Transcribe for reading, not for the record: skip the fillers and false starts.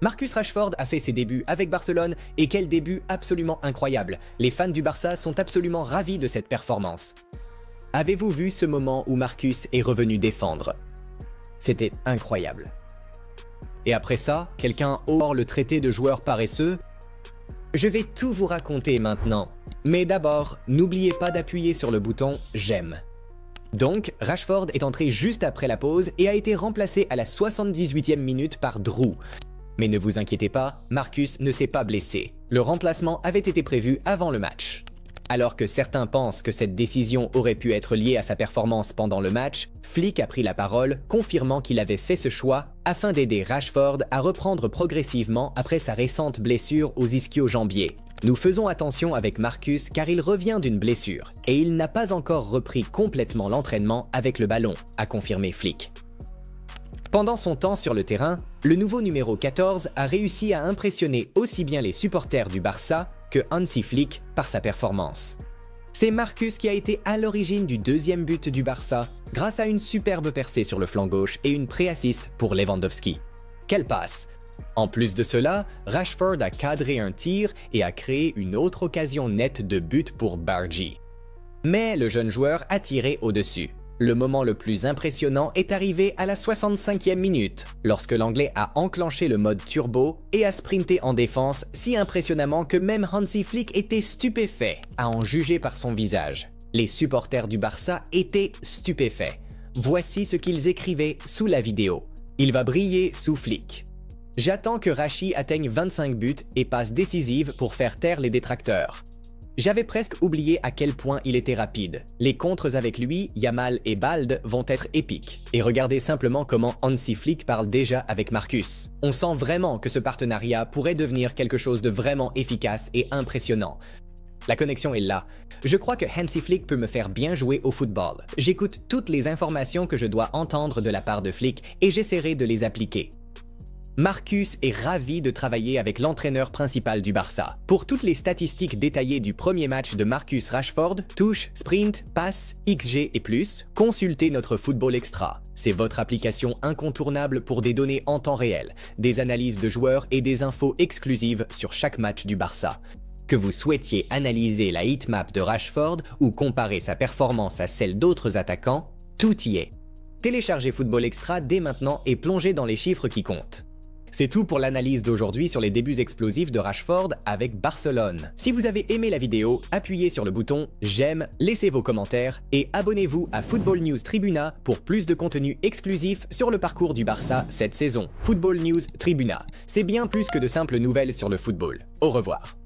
Marcus Rashford a fait ses débuts avec Barcelone et quel début absolument incroyable. Les fans du Barça sont absolument ravis de cette performance. Avez-vous vu ce moment où Marcus est revenu défendre? C'était incroyable. Et après ça, quelqu'un ose le traiter de joueur paresseux? Je vais tout vous raconter maintenant. Mais d'abord, n'oubliez pas d'appuyer sur le bouton « J'aime ». Donc, Rashford est entré juste après la pause et a été remplacé à la 78e minute par Drew. Mais ne vous inquiétez pas, Marcus ne s'est pas blessé. Le remplacement avait été prévu avant le match. Alors que certains pensent que cette décision aurait pu être liée à sa performance pendant le match, Flick a pris la parole, confirmant qu'il avait fait ce choix afin d'aider Rashford à reprendre progressivement après sa récente blessure aux ischio-jambiers. Nous faisons attention avec Marcus car il revient d'une blessure et il n'a pas encore repris complètement l'entraînement avec le ballon, a confirmé Flick. Pendant son temps sur le terrain, le nouveau numéro 14 a réussi à impressionner aussi bien les supporters du Barça que Hansi Flick par sa performance. C'est Marcus qui a été à l'origine du deuxième but du Barça grâce à une superbe percée sur le flanc gauche et une pré-assist pour Lewandowski. Quelle passe! En plus de cela, Rashford a cadré un tir et a créé une autre occasion nette de but pour Bargy. Mais le jeune joueur a tiré au-dessus. Le moment le plus impressionnant est arrivé à la 65e minute, lorsque l'Anglais a enclenché le mode turbo et a sprinté en défense si impressionnamment que même Hansi Flick était stupéfait, à en juger par son visage. Les supporters du Barça étaient stupéfaits. Voici ce qu'ils écrivaient sous la vidéo. Il va briller sous Flick. J'attends que Rashi atteigne 25 buts et passes décisives pour faire taire les détracteurs. J'avais presque oublié à quel point il était rapide. Les contres avec lui, Yamal et Balde vont être épiques. Et regardez simplement comment Hansi Flick parle déjà avec Marcus. On sent vraiment que ce partenariat pourrait devenir quelque chose de vraiment efficace et impressionnant. La connexion est là. Je crois que Hansi Flick peut me faire bien jouer au football. J'écoute toutes les informations que je dois entendre de la part de Flick et j'essaierai de les appliquer. Marcus est ravi de travailler avec l'entraîneur principal du Barça. Pour toutes les statistiques détaillées du premier match de Marcus Rashford, touches, sprint, passes, XG et plus, consultez notre Football Extra. C'est votre application incontournable pour des données en temps réel, des analyses de joueurs et des infos exclusives sur chaque match du Barça. Que vous souhaitiez analyser la heatmap de Rashford ou comparer sa performance à celle d'autres attaquants, tout y est. Téléchargez Football Extra dès maintenant et plongez dans les chiffres qui comptent. C'est tout pour l'analyse d'aujourd'hui sur les débuts explosifs de Rashford avec Barcelone. Si vous avez aimé la vidéo, appuyez sur le bouton j'aime, laissez vos commentaires et abonnez-vous à Football News Tribuna pour plus de contenu exclusif sur le parcours du Barça cette saison. Football News Tribuna, c'est bien plus que de simples nouvelles sur le football. Au revoir.